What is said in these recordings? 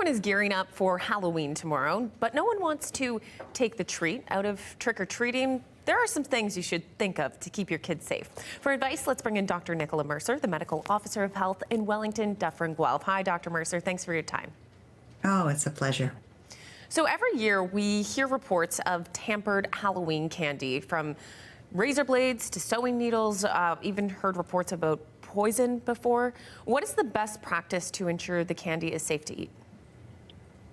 Everyone is gearing up for Halloween tomorrow, but no one wants to take the treat out of trick-or-treating. There are some things you should think of to keep your kids safe. For advice, let's bring in Dr. Nicola Mercer, the Medical Officer of Health in Wellington, Dufferin, Guelph. Hi, Dr. Mercer. Thanks for your time. Oh, it's a pleasure. So every year we hear reports of tampered Halloween candy, from razor blades to sewing needles, even heard reports about poison before. What is the best practice to ensure the candy is safe to eat?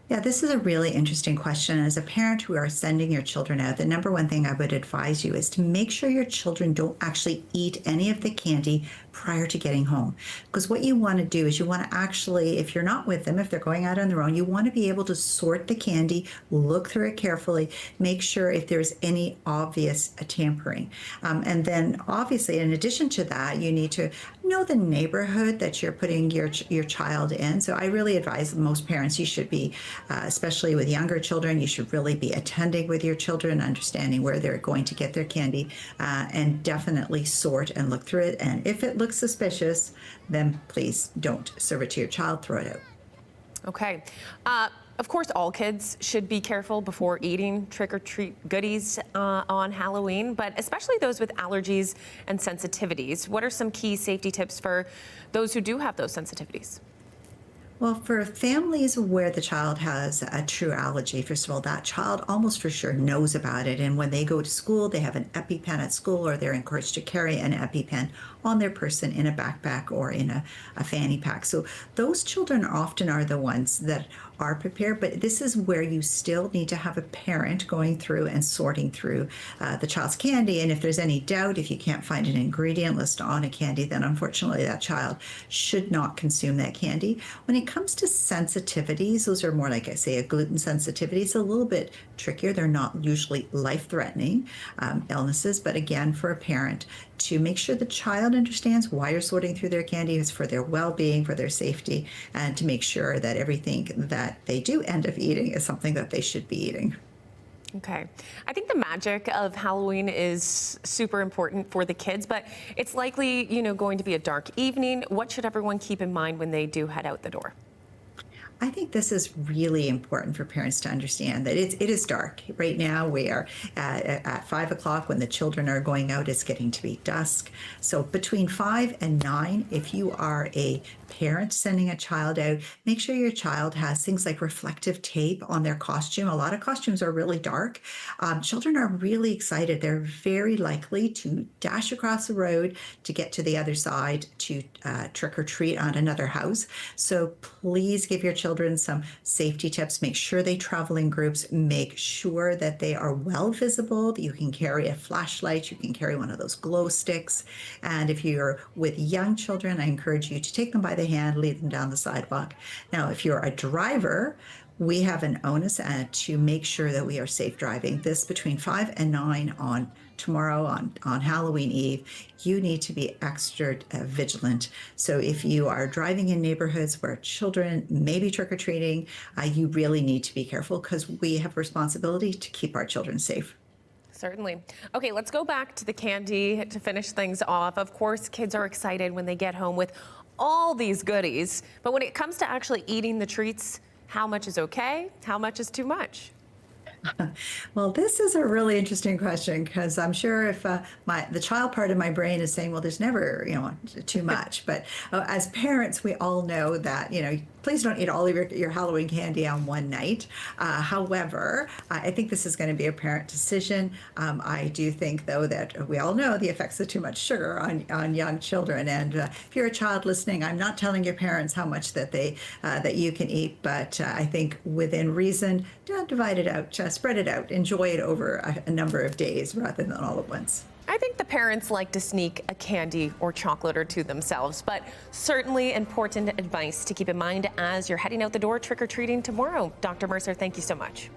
Yeah, this is a really interesting question. As a parent who are sending your children out, the number one thing I would advise you is to make sure your children don't actually eat any of the candy prior to getting home. Because what you want to do is you want to actually, if you're not with them, if they're going out on their own, you want to be able to sort the candy, look through it carefully, make sure if there's any obvious tampering. And then obviously, in addition to that, you need to know the neighborhood that you're putting your child in. So I really advise most parents, you should be, especially with younger children, you should really be attending with your children, understanding where they're going to get their candy, and definitely sort and look through it. And if it looks suspicious, then please don't serve it to your child, throw it out. Okay. Of course, all kids should be careful before eating trick-or-treat goodies on Halloween, but especially those with allergies and sensitivities. What are some key safety tips for those who do have those sensitivities? Well, for families where the child has a true allergy, first of all, that child almost for sure knows about it. And when they go to school, they have an EpiPen at school, or they're encouraged to carry an EpiPen on their person in a backpack or in a fanny pack. So those children often are the ones that are prepared, but this is where you still need to have a parent going through and sorting through the child's candy. And if there's any doubt, if you can't find an ingredient list on a candy, then unfortunately that child should not consume that candy. When it comes to sensitivities, those are more like, I say, a gluten sensitivity. It's a little bit trickier. They're not usually life-threatening illnesses, but again, for a parent, to make sure the child understands why you're sorting through their candy is for their well-being, for their safety, and to make sure that everything that they do end up eating is something that they should be eating. Okay. I think the magic of Halloween is super important for the kids, but it's likely, going to be a dark evening. What should everyone keep in mind when they do head out the door? I think this is really important for parents to understand that it is dark. Right now we are at 5 o'clock when the children are going out, it's getting to be dusk. So between 5 and 9, if you are a parent sending a child out, make sure your child has things like reflective tape on their costume. A lot of costumes are really dark. Children are really excited. They're very likely to dash across the road to get to the other side to trick or treat on another house. So please give your children some safety tips. Make sure they travel in groups. Make sure that they are well visible, that you can carry a flashlight, you can carry one of those glow sticks. And if you're with young children, I encourage you to take them by the hand, lead them down the sidewalk. Now, if you're a driver, we have an onus to make sure that we are safe driving. This between 5 and 9 on tomorrow on Halloween Eve, you need to be extra vigilant. So if you are driving in neighborhoods where children may be trick-or-treating, you really need to be careful, because we have a responsibility to keep our children safe. Certainly. Okay, let's go back to the candy to finish things off. Of course, kids are excited when they get home with all these goodies, but when it comes to actually eating the treats, how much is okay? How much is too much? Well, this is a really interesting question, because I'm sure if the child part of my brain is saying, well, there's never, too much. But as parents, we all know that, please don't eat all of your Halloween candy on one night. However, I think this is going to be a parent decision. I do think, though, that we all know the effects of too much sugar on young children. And if you're a child listening, I'm not telling your parents how much that you can eat, but I think within reason, don't divide it out. Spread it out. Enjoy it over a number of days rather than all at once. I think the parents like to sneak a candy or chocolate or two themselves, but certainly important advice to keep in mind as you're heading out the door trick-or-treating tomorrow. Dr. Mercer, thank you so much.